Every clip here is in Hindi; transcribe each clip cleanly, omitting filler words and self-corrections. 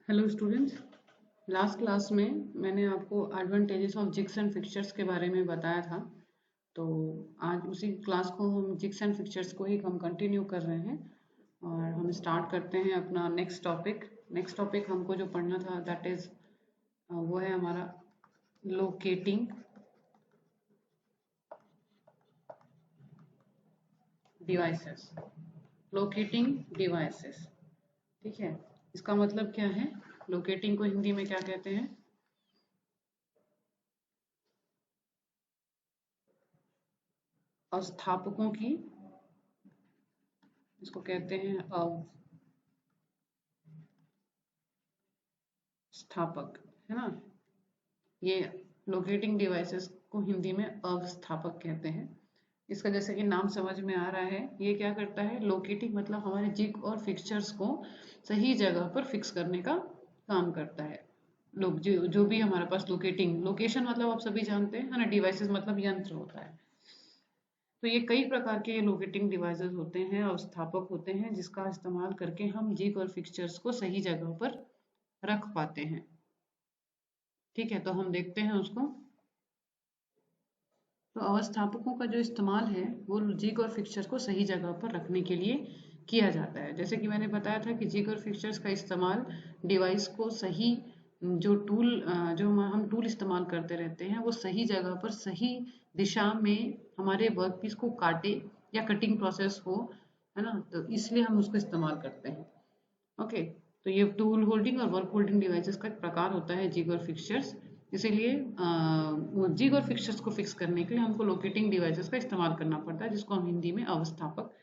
Hello students. लास्ट क्लास में मैंने आपको advantages of jigs and fixtures के बारे में बताया था। तो आज उसी क्लास को हम जिग्स एंड फिक्सचर्स को ही हम कंटिन्यू कर रहे हैं और हम स्टार्ट करते हैं अपना नेक्स्ट टॉपिक हमको जो पढ़ना था दैट इज वो है हमारा लोकेटिंग डिवाइसेस। लोकेटिंग डिवाइसेस, ठीक है। इसका मतलब क्या है? लोकेटिंग को हिंदी में क्या कहते हैं? अस्थापकों की, इसको कहते हैं अवस्थापक, है ना। ये लोकेटिंग डिवाइसेस को हिंदी में अवस्थापक कहते हैं। इसका जैसे कि नाम समझ में आ रहा है, ये क्या करता है? लोकेटिंग मतलब हमारे जिग और फिक्सचर्स को सही जगह पर फिक्स करने का काम करता है। लोग जो भी हमारे पास लोकेशन मतलब आप सभी जानते हैं, है ना। डिवाइसेस मतलब यंत्र होता है। तो ये कई प्रकार के लोकेटिंग डिवाइसेस होते हैं, अवस्थापक होते हैं, जिसका इस्तेमाल करके हम जिग और फिक्सचर्स को सही जगह पर रख पाते हैं। ठीक है, तो हम देखते हैं उसको। तो अवस्थापकों का जो इस्तेमाल है वो जिग और फिक्सचर को सही जगह पर रखने के लिए किया जाता है। जैसे कि मैंने बताया था कि जिग और फिक्सचर्स का इस्तेमाल डिवाइस को सही जो हम टूल इस्तेमाल करते रहते हैं वो सही जगह पर सही दिशा में हमारे वर्क पीस को काटे या कटिंग प्रोसेस हो, है ना। तो इसलिए हम उसको इस्तेमाल करते हैं। ओके। तो ये टूल होल्डिंग और वर्क होल्डिंग डिवाइसेस का एक प्रकार होता है जिग और फिक्सचर्स। इसीलिए जिग और फिक्सचर्स को फिक्स करने के लिए हमको लोकेटिंग डिवाइसेस का इस्तेमाल करना पड़ता है, जिसको हम हिंदी में अवस्थापक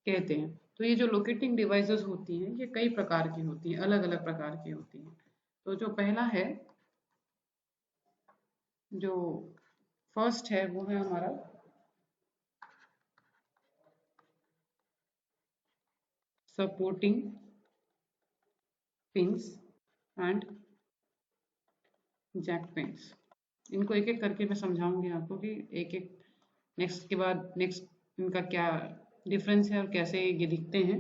कहते हैं। तो ये जो लोकेटिंग डिवाइसेस होती हैं ये कई प्रकार की होती हैं, अलग अलग प्रकार की होती हैं। तो जो पहला है, जो फर्स्ट है, वो है हमारा supporting pins and jack pins. इनको एक एक करके मैं समझाऊंगी आपको कि एक एक नेक्स्ट के बाद नेक्स्ट इनका क्या डिफरेंस है और कैसे ये दिखते हैं।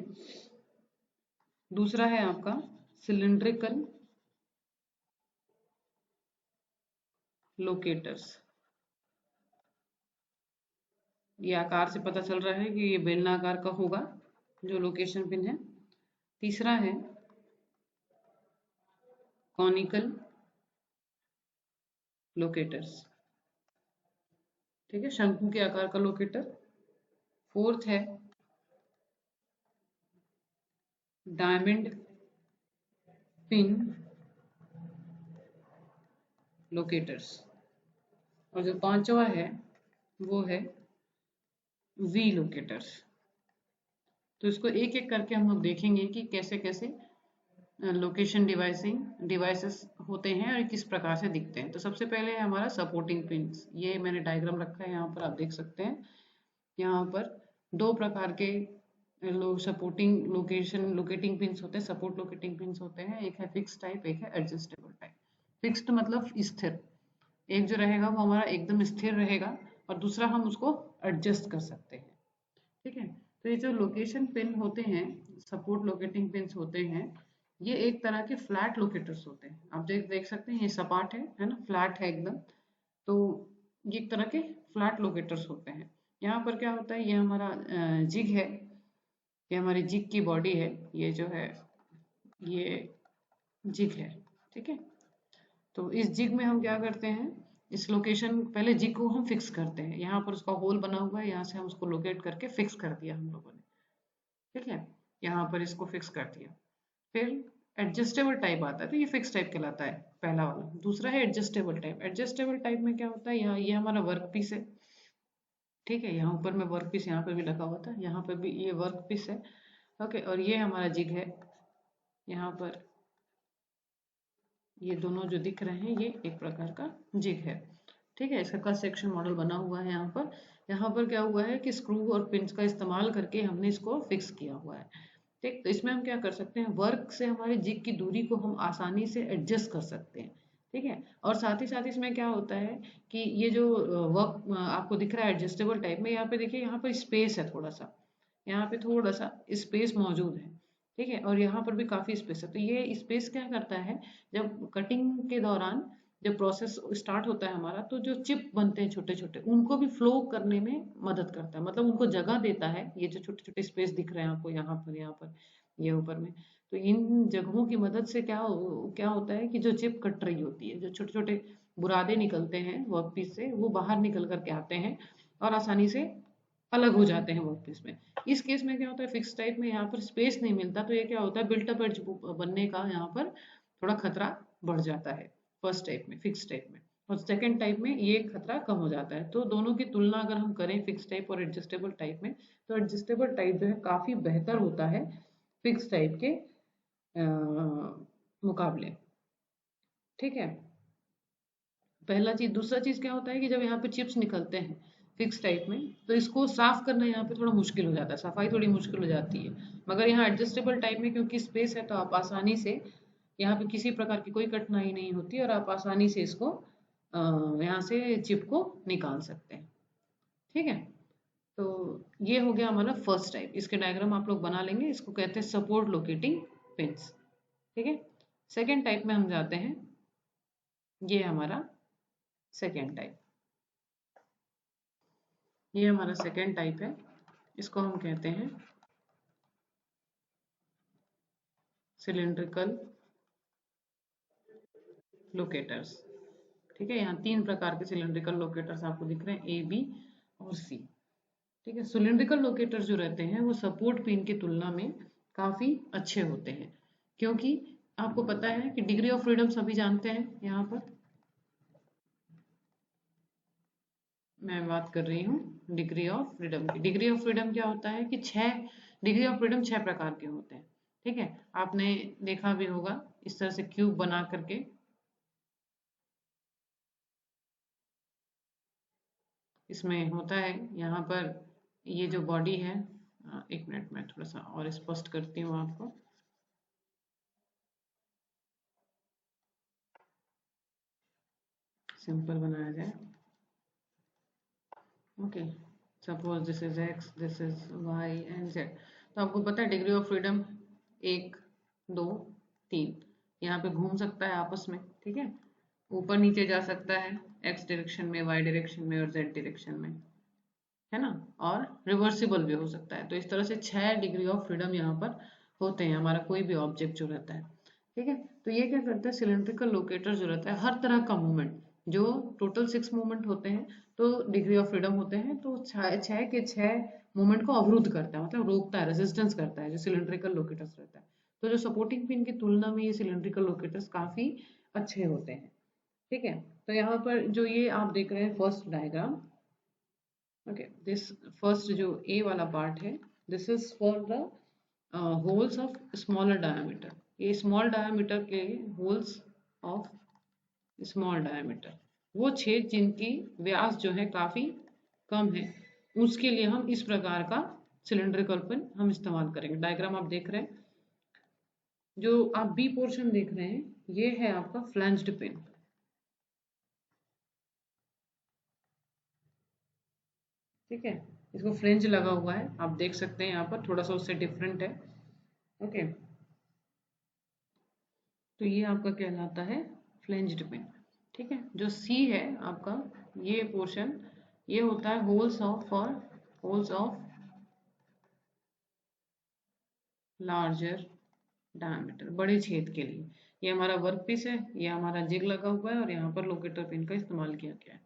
दूसरा है आपका सिलिंड्रिकल लोकेटर्स। ये आकार से पता चल रहा है कि ये बेलनाकार का होगा जो लोकेशन पिन है। तीसरा है कॉनिकल लोकेटर्स, ठीक है, शंकु के आकार का लोकेटर। फोर्थ है डायमंड पिन लोकेटर्स। और जो पांचवा है वो है वी लोकेटर्स। तो इसको एक एक करके हम लोग देखेंगे कि कैसे कैसे लोकेशन डिवाइसेस होते हैं और किस प्रकार से दिखते हैं। तो सबसे पहले है हमारा सपोर्टिंग पिंस। ये मैंने डायग्राम रखा है, यहाँ पर आप देख सकते हैं। यहाँ पर दो प्रकार के लोकेटिंग पिंस होते हैं, सपोर्ट लोकेटिंग पिंस होते हैं। एक है फिक्स टाइप, एक है एडजस्टेबल टाइप। फिक्स्ड मतलब स्थिर, एक जो रहेगा वो हमारा एकदम स्थिर रहेगा और दूसरा हम उसको एडजस्ट कर सकते हैं। ठीक है। तो ये जो लोकेशन पिन होते हैं, सपोर्ट लोकेटिंग पिन्स होते हैं, ये एक तरह के फ्लैट लोकेटर्स होते हैं। आप देख देख सकते हैं, ये सपाट है ना, फ्लैट है एकदम। तो ये एक तरह के फ्लैट लोकेटर्स होते हैं। यहाँ पर क्या होता है, ये हमारा जिग है, ये हमारी जिग की बॉडी है, ये जो है ये जिग है। ठीक है। तो इस जिग में हम क्या करते हैं, इस लोकेशन पहले जिग को हम फिक्स करते हैं। यहाँ पर उसका होल बना हुआ है, यहाँ से हम उसको लोकेट करके फिक्स कर दिया हम लोगों ने। ठीक है, यहाँ पर इसको फिक्स कर दिया। फिर एडजस्टेबल टाइप आता है, तो ये फिक्स टाइप कहलाता है पहला वाला। दूसरा है एडजस्टेबल टाइप। एडजस्टेबल टाइप में क्या होता है, यहाँ ये हमारा वर्क पीस है। ठीक है, यहाँ ऊपर में वर्क पीस यहाँ पर भी लगा हुआ था, यहाँ पर भी ये वर्क पीस है। ओके, और ये हमारा जिग है। यहाँ पर ये दोनों जो दिख रहे हैं ये एक प्रकार का जिग है। ठीक है, इसका कट सेक्शन मॉडल बना हुआ है यहाँ पर। यहाँ पर क्या हुआ है कि स्क्रू और पिंच का इस्तेमाल करके हमने इसको फिक्स किया हुआ है। ठीक, तो इसमें हम क्या कर सकते हैं, वर्क से हमारे जिग की दूरी को हम आसानी से एडजस्ट कर सकते हैं। ठीक है, और साथ ही साथ इसमें क्या होता है कि ये जो वर्क आपको दिख रहा है एडजस्टेबल टाइप में, यहाँ पे देखिए, यहाँ पर स्पेस है थोड़ा सा, यहाँ पे थोड़ा सा स्पेस मौजूद है। ठीक है, और यहाँ पर भी काफी स्पेस है। तो ये स्पेस क्या करता है, जब कटिंग के दौरान जब प्रोसेस स्टार्ट होता है हमारा, तो जो चिप बनते हैं छोटे छोटे, उनको भी फ्लो करने में मदद करता है, मतलब उनको जगह देता है। ये जो छोटे छोटे स्पेस दिख रहे हैं आपको यहाँ पर, ये ऊपर में, तो इन जगहों की मदद से क्या होता है कि जो चिप कट रही होती है, जो छोटे छोटे बुरादे निकलते हैं वर्क पीस से, वो बाहर निकल करके आते हैं और आसानी से अलग हो जाते हैं वर्क पीस में। इस केस में क्या होता है, फिक्स टाइप में यहाँ पर स्पेस नहीं मिलता, तो ये क्या होता है, बिल्टअप एज बनने का यहाँ पर थोड़ा खतरा बढ़ जाता है फर्स्ट टाइप में, फिक्स टाइप में। और सेकेंड टाइप में ये खतरा कम हो जाता है। तो दोनों की तुलना अगर हम करें फिक्स टाइप और एडजस्टेबल टाइप में, तो एडजस्टेबल टाइप जो है काफी बेहतर होता है फिक्स टाइप के मुकाबले। ठीक है, पहला चीज। दूसरा चीज क्या होता है कि जब यहाँ पे चिप्स निकलते हैं फिक्स टाइप में, तो इसको साफ करना यहाँ पे थोड़ा मुश्किल हो जाता है, सफाई थोड़ी मुश्किल हो जाती है। मगर यहाँ एडजस्टेबल टाइप में क्योंकि स्पेस है, तो आप आसानी से यहाँ पे किसी प्रकार की कोई कठिनाई नहीं होती और आप आसानी से इसको यहाँ से चिप को निकाल सकते हैं। ठीक है, तो ये हो गया हमारा फर्स्ट टाइप। इसके डायग्राम आप लोग बना लेंगे, इसको कहते हैं सपोर्ट लोकेटिंग पिंस। ठीक है, सेकेंड टाइप में हम जाते हैं। ये हमारा सेकेंड टाइप, ये हमारा सेकेंड टाइप है। इसको हम कहते हैं सिलिंड्रिकल लोकेटर्स। ठीक है, यहाँ तीन प्रकार के सिलिंड्रिकल लोकेटर्स आपको दिख रहे हैं, ए, बी और सी। ठीक है, सिलिंड्रिकल लोकेटर्स जो रहते हैं वो सपोर्ट पिन की तुलना में काफी अच्छे होते हैं, क्योंकि आपको पता है कि डिग्री ऑफ फ्रीडम सभी जानते हैं। यहाँ पर मैं बात कर रही हूँ डिग्री ऑफ फ्रीडम की। डिग्री ऑफ फ्रीडम क्या होता है कि 6 डिग्री ऑफ फ्रीडम 6 प्रकार के होते हैं। ठीक है, आपने देखा भी होगा इस तरह से क्यूब बना करके, इसमें होता है यहाँ पर ये जो बॉडी है, एक मिनट में थोड़ा सा और स्पष्ट करती हूँ आपको। सिंपल बनाया जाए। Okay, suppose this is X, this is Y and Z. तो आपको पता है डिग्री ऑफ फ्रीडम 1, 2, 3, यहाँ पे घूम सकता है आपस में। ठीक है, ऊपर नीचे जा सकता है एक्स डायरेक्शन में, वाई डायरेक्शन में और जेड डायरेक्शन में, है ना, और रिवर्सिबल भी हो सकता है। तो इस तरह से 6 डिग्री ऑफ फ्रीडम यहाँ पर होते हैं हमारा कोई भी ऑब्जेक्ट जो रहता है। ठीक है, तो ये क्या करता है, सिलिंड्रिकल लोकेटर जो रहता है, हर तरह का मूवमेंट, जो टोटल 6 मूवमेंट होते हैं तो डिग्री ऑफ फ्रीडम होते हैं, तो 6 के 6 मूवमेंट को अवरुद्ध करता है, मतलब रोकता है, रेजिस्टेंस करता है, जो सिलिंड्रिकल लोकेटर्स रहता है। तो जो सपोर्टिंग पिन की तुलना में ये सिलिंड्रिकल लोकेटर्स काफी अच्छे होते हैं। ठीक है, तो यहाँ पर जो ये आप देख रहे हैं first diagram, okay, this first जो ए वाला पार्ट है, this is for the holes of smaller diameter. ये स्मॉल डायमीटर के होल्स ऑफ स्मॉल डायमीटर, वो छेद जिनकी व्यास जो है काफी कम है, उसके लिए हम इस प्रकार का सिलिंड्रिकल पिन हम इस्तेमाल करेंगे। डायग्राम आप देख रहे हैं, जो आप बी पोर्शन देख रहे हैं, ये है आपका फ्लैंज्ड पिन। ठीक है, इसको फ्लेंज लगा हुआ है, आप देख सकते हैं यहाँ पर, थोड़ा सा उससे डिफरेंट है। ओके, तो ये आपका कहलाता है फ्लेंज्ड पिन। ठीक है, जो सी है आपका, ये पोर्शन, ये होता है होल्स ऑफ, और होल्स ऑफ लार्जर डायमीटर, बड़े छेद के लिए। ये हमारा वर्क पीस है, ये हमारा जिग लगा हुआ है और यहाँ पर लोकेटर पिन का इस्तेमाल किया गया है।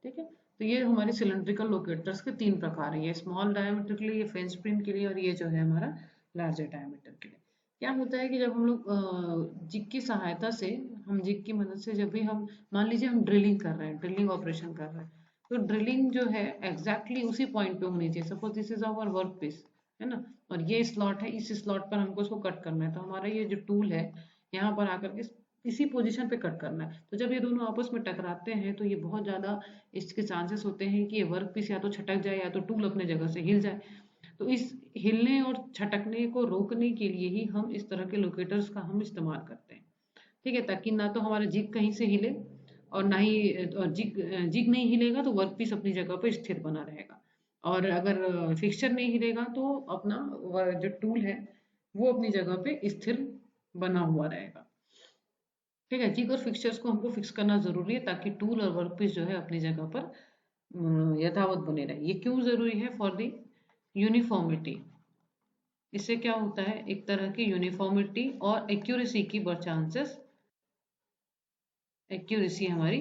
ठीक है, तो ये हमारे सिलिंड्रिकल लोकेटर्स के 3 प्रकार है, ये स्मॉल डायमीटर के लिए, ये फ्रेंच पिन के लिए, और ये जो है हमारा लार्जर डायमीटर के लिए। क्या होता है कि जब हम लोग जिग की सहायता से, हम जिग की मदद से, जब भी हम मान लीजिए हम ड्रिलिंग कर रहे हैं, ड्रिलिंग ऑपरेशन कर रहे हैं, तो ड्रिलिंग जो है एग्जैक्टली उसी पॉइंट पे होनी चाहिए। Suppose this is our work piece, है ना, और ये स्लॉट है, इस स्लॉट पर हमको इसको कट करना है, तो हमारा ये जो टूल है यहाँ पर आकर के इसी पोजीशन पे कट करना है। तो जब ये दोनों आपस में टकराते हैं, तो ये बहुत ज़्यादा इसके चांसेस होते हैं कि ये वर्क पीस या तो छटक जाए या तो टूल अपने जगह से हिल जाए। तो इस हिलने और छटकने को रोकने के लिए ही हम इस तरह के लोकेटर्स का हम इस्तेमाल करते हैं। ठीक है, ताकि ना तो हमारा जिग कहीं से हिले, और ना ही, और जिग नहीं हिलेगा तो वर्क पीस अपनी जगह पर स्थिर बना रहेगा, और अगर फिक्सचर नहीं हिलेगा तो अपना जो टूल है वो अपनी जगह पे स्थिर बना हुआ रहेगा। ठीक है, जिग और फिक्सचर्स को हमको फिक्स करना जरूरी है ताकि टूल और वर्कपीस जो है अपनी जगह पर यथावत बने रहे। ये क्यों जरूरी है? For the uniformity. इससे क्या होता है, एक तरह की यूनिफॉर्मिटी और एक्यूरेसी की चांसेस, एक्यूरेसी हमारी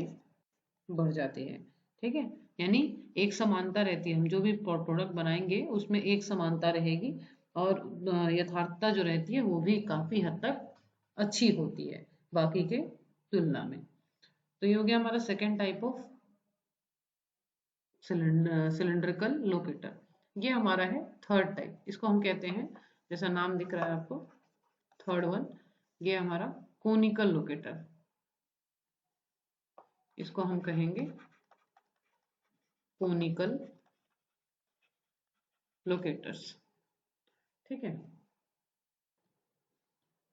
बढ़ जाती है। ठीक है, यानी एक समानता रहती है, हम जो भी प्रोडक्ट बनाएंगे उसमें एक समानता रहेगी और यथार्थता जो रहती है वो भी काफी हद तक अच्छी होती है बाकी के तुलना में। तो ये हो गया हमारा second type of cylindrical locator. ये हमारा है थर्ड टाइप, इसको हम कहते हैं, जैसा नाम दिख रहा है आपको, थर्ड वन, ये हमारा कोनिकल लोकेटर, इसको हम कहेंगे कोनिकल लोकेटर्स। ठीक है,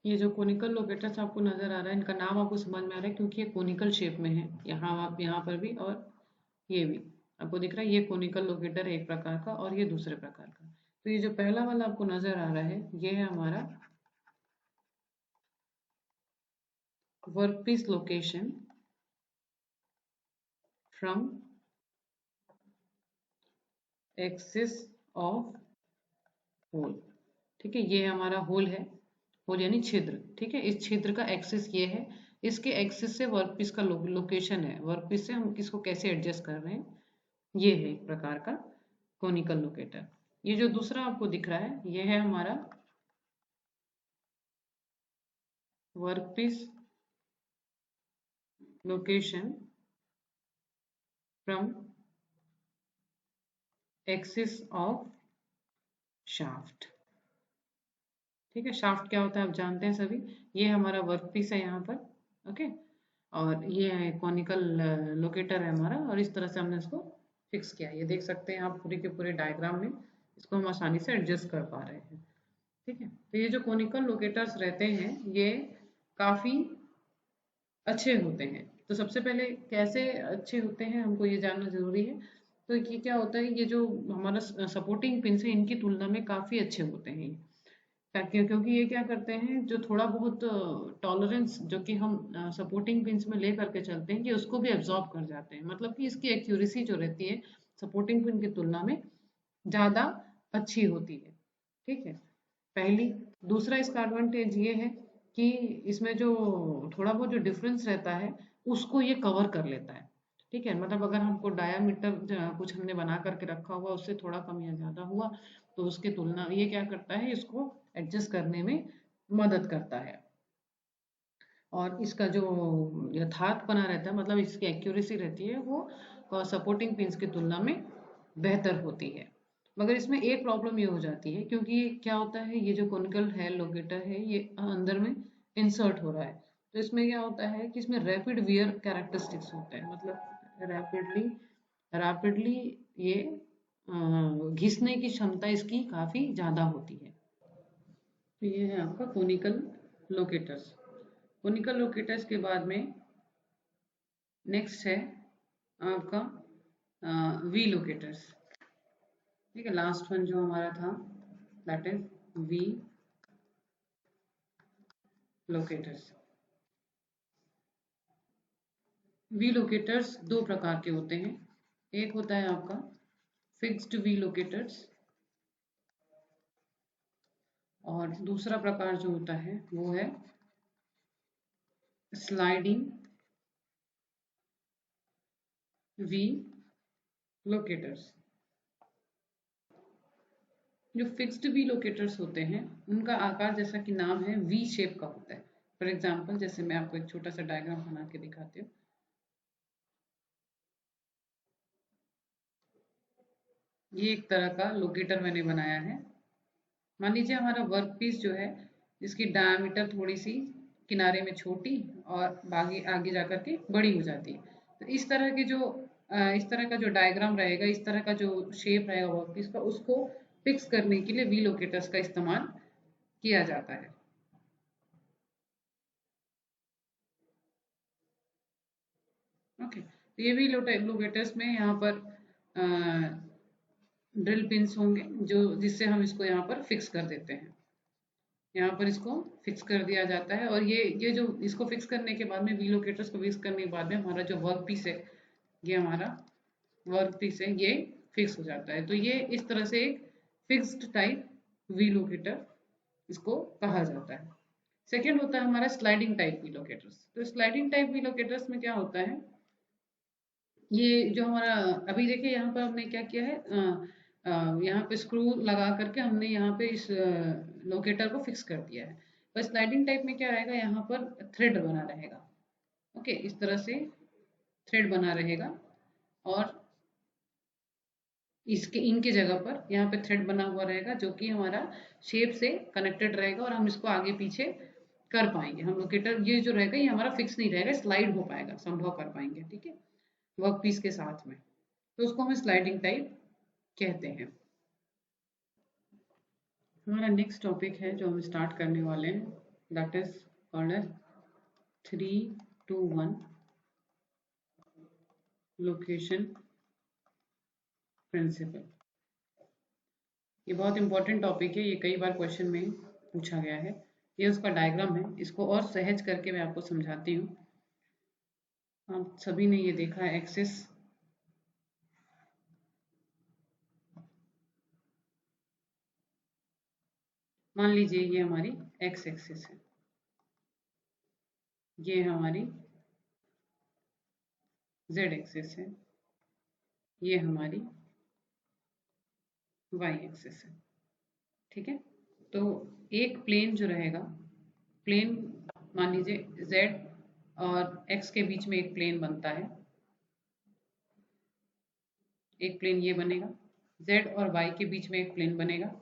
ये जो कोनिकल लोकेटर्स आपको नजर आ रहा है, इनका नाम आपको समझ में आ रहा है क्योंकि ये कोनिकल शेप में है, यहाँ आप यहाँ पर भी और ये भी आपको दिख रहा है। ये कोनिकल लोकेटर है एक प्रकार का और ये दूसरे प्रकार का। तो ये जो पहला वाला आपको नजर आ रहा है, ये है हमारा workpiece location from axis of hole. ठीक है, ये हमारा होल है, होल यानी छिद्र। ठीक है, इस छिद्र का एक्सिस ये है, इसके एक्सिस से वर्कपीस का लोकेशन है, वर्कपीस से हम किसको कैसे एडजस्ट कर रहे हैं, ये है एक प्रकार का कोनिकल लोकेटर। ये जो दूसरा आपको दिख रहा है, ये है हमारा workpiece location from axis of shaft. ठीक है, शाफ्ट क्या होता है आप जानते हैं सभी, ये हमारा वर्कपीस है यहाँ पर। ओके, और ये है कॉनिकल लोकेटर है हमारा, और इस तरह से हमने इसको फिक्स किया। ये देख सकते हैं आप पूरे के पूरे डायग्राम में, इसको हम आसानी से एडजस्ट कर पा रहे हैं। ठीक है, तो ये जो कॉनिकल लोकेटर्स रहते हैं ये काफी अच्छे होते हैं। तो सबसे पहले कैसे अच्छे होते हैं हमको ये जानना जरूरी है। तो ये क्या होता है, ये जो हमारा सपोर्टिंग पिन है इनकी तुलना में काफी अच्छे होते हैं ये। ताकि क्योंकि ये क्या करते हैं, जो थोड़ा बहुत टॉलरेंस जो कि हम सपोर्टिंग पिंस में ले करके चलते हैं, ये उसको भी एब्जॉर्ब कर जाते हैं। मतलब कि इसकी एक्यूरेसी जो रहती है सपोर्टिंग पिन की तुलना में ज़्यादा अच्छी होती है। ठीक है, पहली। दूसरा इसका एडवांटेज ये है कि इसमें जो थोड़ा बहुत जो डिफरेंस रहता है उसको ये कवर कर लेता है। ठीक है, मतलब अगर हमको डायामीटर कुछ हमने बना करके रखा हुआ, उससे थोड़ा कम या ज़्यादा हुआ, तो उसके तुलना ये क्या करता है, इसको एडजस्ट करने में मदद करता है। और इसका जो यथार्थ बना रहता है, मतलब इसकी एक्यूरेसी रहती है, वो सपोर्टिंग पिंस की तुलना में बेहतर होती है। मगर इसमें एक प्रॉब्लम ये हो जाती है, क्योंकि क्या होता है, ये जो कॉनिकल है लोकेटर है, ये अंदर में इंसर्ट हो रहा है। तो इसमें क्या होता है कि इसमें रैपिड वियर कैरेक्टरिस्टिक्स होते हैं, मतलब रैपिडली रैपिडली ये घिसने की क्षमता इसकी काफी ज्यादा होती है। तो ये है आपका कोनिकल लोकेटर्स। कोनिकल लोकेटर्स के बाद में नेक्स्ट है आपका वी लोकेटर्स। ठीक है, लास्ट वन जो हमारा था that is V locators. V locators दो प्रकार के होते हैं। एक होता है आपका फिक्स्ड वी लोकेटर्स, और दूसरा प्रकार जो होता है वो है स्लाइडिंग वी लोकेटर्स। जो फिक्स्ड वी लोकेटर्स होते हैं उनका आकार, जैसा कि नाम है, वी शेप का होता है। फॉर एग्जाम्पल, जैसे मैं आपको एक छोटा सा डायग्राम बना के दिखाती हूँ। ये एक तरह का लोकेटर मैंने बनाया है। मान लीजिए हमारा वर्क पीस जो है, जिसकी डायमीटर थोड़ी सी किनारे में छोटी और आगे आगे जाकर के बड़ी हो जाती है। तो इस तरह के जो इस तरह का जो डायग्राम रहेगा, इस तरह का जो शेप रहेगा वर्क पीस का, उसको फिक्स करने के लिए वी लोकेटर्स का इस्तेमाल किया जाता है। ओके, तो ये वी लोकेटर्स में यहाँ पर ड्रिल पिन्स होंगे जो जिससे हम इसको यहाँ पर फिक्स कर देते हैं। यहाँ पर इसको फिक्स कर दिया जाता है। और ये जो इसको फिक्स करने के बाद में, वी लोकेटर्स को फिक्स करने के बाद में हमारा जो वर्क पीस है, ये हमारा वर्क पीस है, ये फिक्स हो जाता है। तो ये इस तरह से एक फिक्स्ड टाइप वी लोकेटर इसको कहा जाता है। सेकेंड होता है हमारा स्लाइडिंग टाइप वी लोकेटर्स। तो स्लाइडिंग टाइप वी लोकेटर्स में क्या होता है, ये जो हमारा, अभी देखिए यहाँ पर हमने क्या किया है, यहाँ पे स्क्रू लगा करके हमने यहाँ पे इस लोकेटर को फिक्स कर दिया है। पर स्लाइडिंग टाइप में क्या रहेगा, यहाँ पर थ्रेड बना रहेगा। ओके, इस तरह से थ्रेड बना रहेगा और इसके इनके जगह पर यहाँ पे थ्रेड बना हुआ रहेगा, जो कि हमारा शेप से कनेक्टेड रहेगा और हम इसको आगे पीछे कर पाएंगे। हम लोकेटर ये जो रहेगा ये हमारा फिक्स नहीं रहेगा, स्लाइड हो पाएगा, संभव कर पाएंगे। ठीक है, वर्क पीस के साथ में, तो उसको हम स्लाइडिंग टाइप कहते हैं। हमारा नेक्स्ट टॉपिक है जो हम स्टार्ट करने वाले हैं, that is called as 3-2-1 location principle. ये बहुत इंपॉर्टेंट टॉपिक है, ये कई बार क्वेश्चन में पूछा गया है। ये उसका डायग्राम है, इसको और सहज करके मैं आपको समझाती हूँ। आप सभी ने ये देखा है, एक्सिस, मान लीजिए ये हमारी एक्स एक्सिस है, ये हमारी जेड एक्सिस है, ये हमारी वाई एक्सिस है। ठीक है, तो एक प्लेन जो रहेगा, प्लेन मान लीजिए जेड और एक्स के बीच में एक प्लेन बनता है, एक प्लेन ये बनेगा, जेड और वाई के बीच में एक प्लेन बनेगा,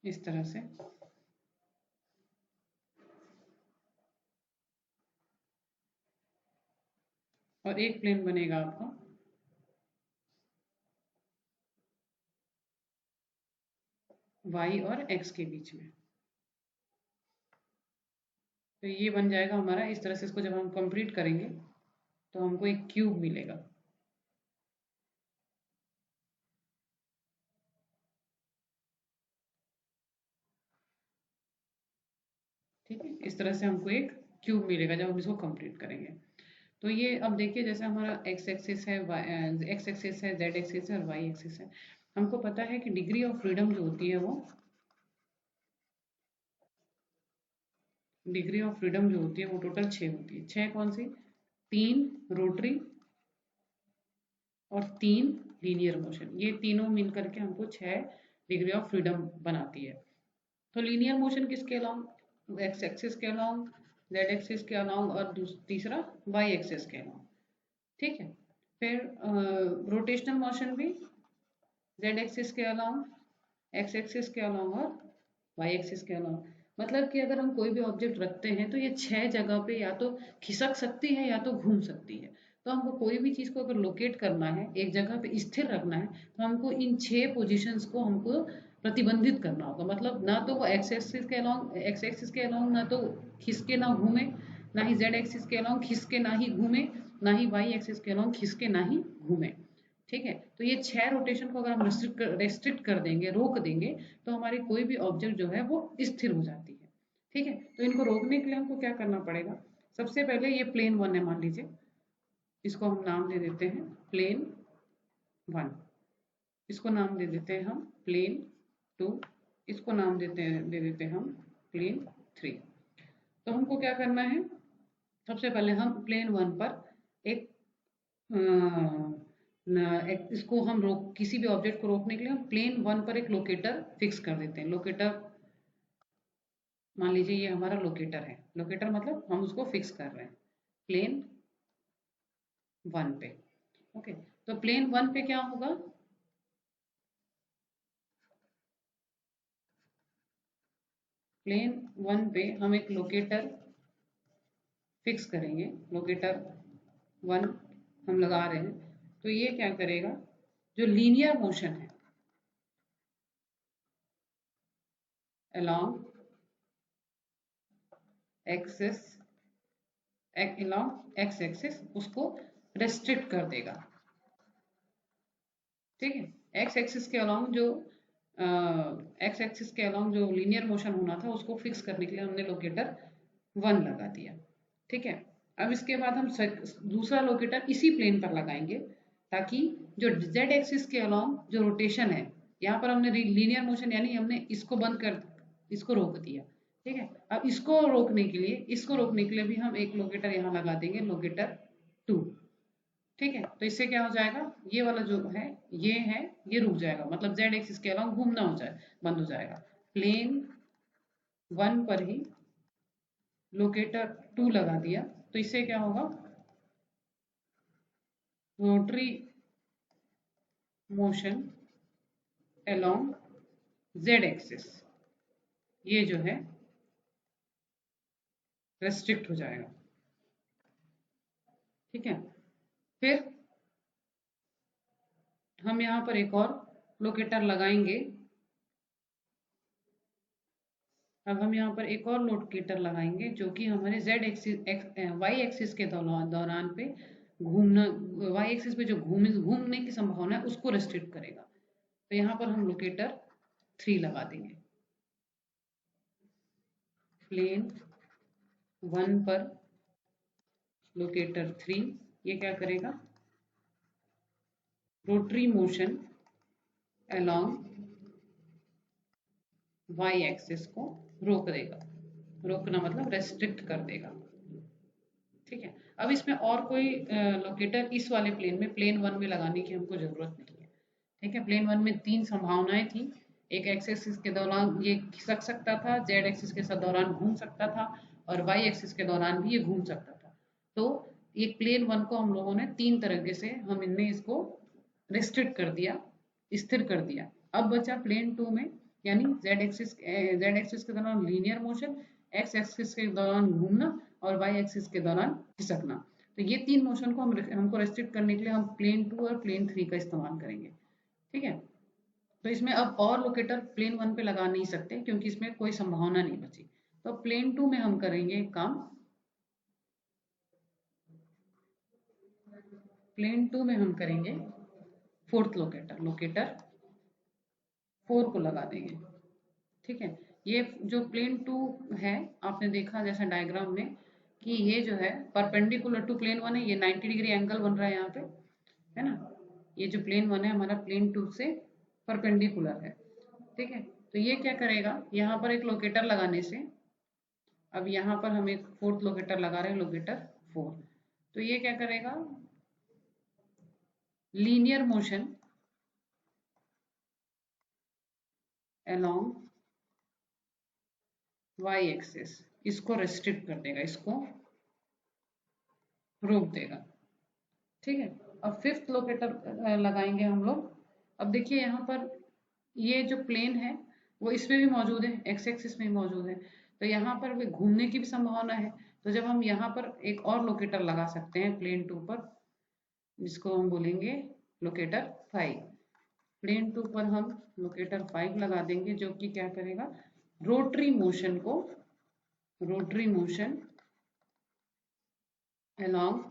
इस तरह से। और एक प्लेन बनेगा आपका वाई और एक्स के बीच में। तो ये बन जाएगा हमारा इस तरह से। इसको जब हम कंप्लीट करेंगे तो हमको एक क्यूब मिलेगा। ठीक है, इस तरह से हमको एक क्यूब मिलेगा जब हम इसको कंप्लीट करेंगे। तो ये अब देखिए, जैसे हमारा एक्स एक्सिस है, एक्स एक्सिस है, जेड एक्सिस है और वाई एक्सिस है। हमको पता है कि डिग्री ऑफ फ्रीडम जो होती है वो, डिग्री ऑफ फ्रीडम जो होती है वो टोटल 6 होती है। 6 कौन सी? 3 रोटरी और 3 लीनियर मोशन, ये तीनों मिल करके हमको 6 डिग्री ऑफ फ्रीडम बनाती है। तो लीनियर मोशन किसके अलोंग? एक्स एक्सिस के अलोंग, जेड एक्सिस के अलोंग और तीसरा वाई एक्सिस के अलोंग। ठीक है, फिर रोटेशनल मोशन भी जेड एक्सिस के अलोंग, एक्स एक्सिस के अलोंग और वाई एक्सिस के अलोंग। मतलब कि अगर हम कोई भी ऑब्जेक्ट रखते हैं तो ये 6 जगह पे या तो खिसक सकती है या तो घूम सकती है। तो हमको कोई भी चीज़ को अगर लोकेट करना है, एक जगह पे स्थिर रखना है, तो हमको इन 6 पोजीशंस को हमको प्रतिबंधित करना होगा। मतलब ना तो वो एक्स एक्सिस के अलोंग, एक्स एक्सिस के अलोंग ना तो खिसके ना घूमे, ना ही जेड एक्सिस के अलोंग खिसके ना ही घूमे, ना ही वाई एक्सिस के अलोंग खिसके ना ही घूमे। ठीक है, तो ये 6 रोटेशन को अगर हम रेस्ट्रिक्ट कर देंगे, रोक देंगे, तो हमारी कोई भी ऑब्जेक्ट जो है वो स्थिर हो जाती है। ठीक है, तो इनको रोकने के लिए हमको क्या करना पड़ेगा? सबसे पहले ये प्लेन 1 है, मान लीजिए, इसको हम नाम दे देते हैं प्लेन 1, इसको नाम दे देते हैं हम प्लेन 2, इसको नाम दे देते हैं हम प्लेन 3। तो हमको क्या करना है? सबसे पहले हम प्लेन 1 पर एक इसको हम रोक, किसी भी ऑब्जेक्ट को रोकने के लिए हम प्लेन 1 पर एक लोकेटर फिक्स कर देते हैं। लोकेटर मान लीजिए ये हमारा लोकेटर है, लोकेटर मतलब हम उसको फिक्स कर रहे हैं प्लेन 1 पे। ओके, तो प्लेन 1 पे क्या होगा? प्लेन 1 पे हम एक लोकेटर फिक्स करेंगे, लोकेटर 1 हम लगा रहे हैं। तो ये क्या करेगा? जो लीनियर मोशन है, along axis along x axis उसको रेस्ट्रिक्ट कर देगा। ठीक है, एक्स एक्सिस के अलोंग जो एक्स एक्सिस के अलोंग जो लीनियर मोशन होना था उसको फिक्स करने के लिए हमने लोकेटर 1 लगा दिया। ठीक है, अब इसके बाद हम दूसरा लोकेटर इसी प्लेन पर लगाएंगे ताकि जो जेड एक्सिस के अलोंग जो रोटेशन है, यहाँ पर हमने लीनियर मोशन यानी हमने इसको बंद कर इसको रोक दिया। ठीक है, अब इसको रोकने के लिए भी हम एक लोकेटर यहाँ लगा देंगे, लोकेटर 2। ठीक है, तो इससे क्या हो जाएगा, ये वाला जो है ये रुक जाएगा, मतलब जेड एक्सिस के अलावा घूमना हो जाए बंद हो जाएगा। प्लेन 1 पर ही लोकेटर 2 लगा दिया, तो इससे क्या होगा, rotary motion along Z axis ये जो है रेस्ट्रिक्ट हो जाएगा। ठीक है, फिर हम यहाँ पर एक और लोकेटर लगाएंगे। अब हम यहाँ पर एक और लोकेटर लगाएंगे जो कि हमारे जेड एक्सिस वाई एक्सिस के दौरान पे घूमना, वाई एक्सिस पे जो घूमने की संभावना है उसको रेस्ट्रिक्ट करेगा। तो यहाँ पर हम लोकेटर 3 लगा देंगे। प्लेन 1 पर लोकेटर 3 ये क्या करेगा, rotary motion along Y axis को रोक देगा। रोकना मतलब रेस्ट्रिक्ट कर देगा। ठीक है, अब इसमें और कोई लोकेटर इस वाले प्लेन में प्लेन 1 में लगाने की हमको जरूरत नहीं है। ठीक है, प्लेन 1 में 3 संभावनाएं थी। एक एक्स एक्सिस के दौरान ये खिसक सकता था, जेड एक्सिस के दौरान घूम सकता था और वाई एक्सिस के दौरान भी ये घूम सकता था। तो एक प्लेन 1 को हम लोगों ने 3 तरीके से हम इनने इसको रिस्ट्रिक्ट कर दिया, स्थिर कर दिया। अब बचा प्लेन 2 में, यानी जेड एक्सिस के दौरान लीनियर मोशन, एक्स एक्सिस के दौरान घूमना और वाई एक्सिस के दौरान खिसकना। तो ये 3 मोशन को हमको रेस्ट्रिक्ट करने के लिए हम प्लेन 2 और प्लेन 3 का इस्तेमाल करेंगे। ठीक है, तो इसमें अब और लोकेटर प्लेन 1 पे लगा नहीं सकते क्योंकि इसमें कोई संभावना नहीं बची। तो प्लेन 2 में हम करेंगे काम, प्लेन 2 में हम करेंगे फोर्थ लोकेटर 4 को लगा देंगे। ठीक है, ये जो प्लेन 2 है आपने देखा जैसा डायग्राम में कि ये जो है परपेंडिकुलर टू प्लेन 1 है, ये 90 डिग्री एंगल बन रहा है यहाँ पे, है ना। ये जो प्लेन 1 है हमारा प्लेन 2 से परपेंडिकुलर है। ठीक है, तो ये क्या करेगा, यहाँ पर एक लोकेटर लगाने से, अब यहाँ पर हम एक फोर्थ लोकेटर लगा रहे हैं, लोकेटर 4। तो ये क्या करेगा, linear motion along Y axis इसको रेस्ट्रिक्ट कर देगा, इसको रोक देगा। ठीक है, अब फिफ्थ लोकेटर लगाएंगे हम लोग। अब देखिए यहाँ पर ये जो प्लेन है वो इसमें भी मौजूद है, एक्स एक्सिस में भी मौजूद है, तो यहाँ पर भी घूमने की भी संभावना है। तो जब हम यहाँ पर एक और लोकेटर लगा सकते हैं प्लेन 2 पर, जिसको हम बोलेंगे लोकेटर 5। प्लेन 2 पर हम लोकेटर 5 लगा देंगे जो कि क्या करेगा, rotary motion along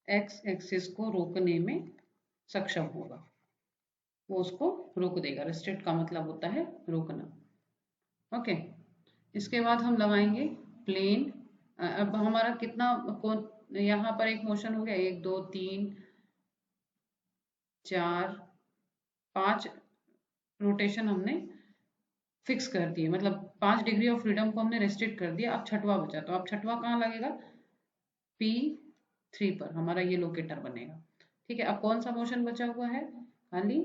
x axis को रोकने में सक्षम होगा, वो उसको रोक देगा। रेस्ट्रिक्ट का मतलब होता है रोकना। ओके, इसके बाद हम लगाएंगे प्लेन, अब हमारा कितना कौन, यहाँ पर एक मोशन हो गया, 1 2 3 4 5 रोटेशन हमने फिक्स कर दिए, मतलब 5 डिग्री ऑफ फ्रीडम को हमने रेस्ट्रिक्ट कर दिया। अब छठवा बचा, तो अब छठवा कहाँ लगेगा, P3 पर हमारा ये लोकेटर बनेगा। ठीक है, अब कौन सा मोशन बचा हुआ है, खाली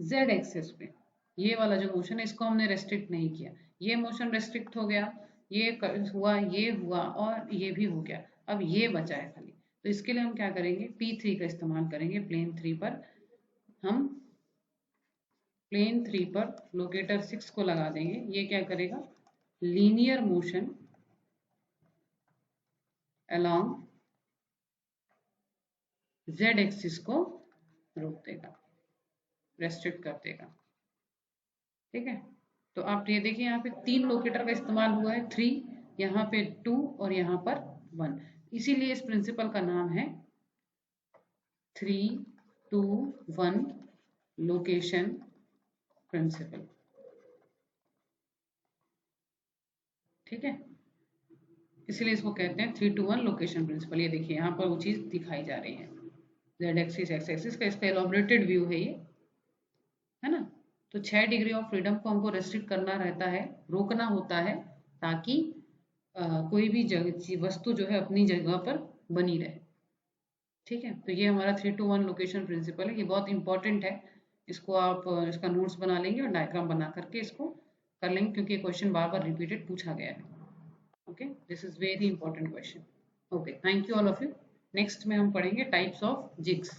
जेड एक्सिस पे ये वाला जो मोशन है इसको हमने रेस्ट्रिक्ट नहीं किया, ये मोशन रेस्ट्रिक्ट हो गया, ये हुआ और ये भी हो गया। अब ये बचा है खाली, तो इसके लिए हम क्या करेंगे, P3 का इस्तेमाल करेंगे। प्लेन 3 पर हम प्लेन 3 पर लोकेटर 6 को लगा देंगे। ये क्या करेगा, linear motion along Z axis को रोक देगा, रेस्ट्रिक्ट कर देगा। ठीक है, तो आप ये देखिए यहाँ पे 3 लोकेटर का इस्तेमाल हुआ है, 3, यहाँ पे 2 और यहाँ पर 1। इसीलिए इस प्रिंसिपल का नाम है 3, 2, 1 लोकेशन प्रिंसिपल। ठीक है, इसलिए इसको कहते हैं 3 to 1 लोकेशन प्रिंसिपल। ये देखिए यहाँ पर वो चीज दिखाई जा रही है, जेड एक्सिस एक्स एक्सिस का इसका एलॉबरेटेड व्यू है ये, है ना। तो 6 डिग्री ऑफ फ्रीडम को हमको रेस्ट्रिक्ट करना रहता है, रोकना होता है, ताकि कोई भी वस्तु जो है अपनी जगह पर बनी रहे। ठीक है, तो ये हमारा 3 to 1 लोकेशन प्रिंसिपल है, ये बहुत इंपॉर्टेंट है। इसको आप इसका नोट्स बना लेंगे और डायग्राम बना करके इसको कर लेंगे, क्योंकि क्वेश्चन बार बार रिपीटेड पूछा गया है। Okay, this is very important question. Okay, thank you all of you. Next में हम पढ़ेंगे टाइप्स ऑफ जिग्स।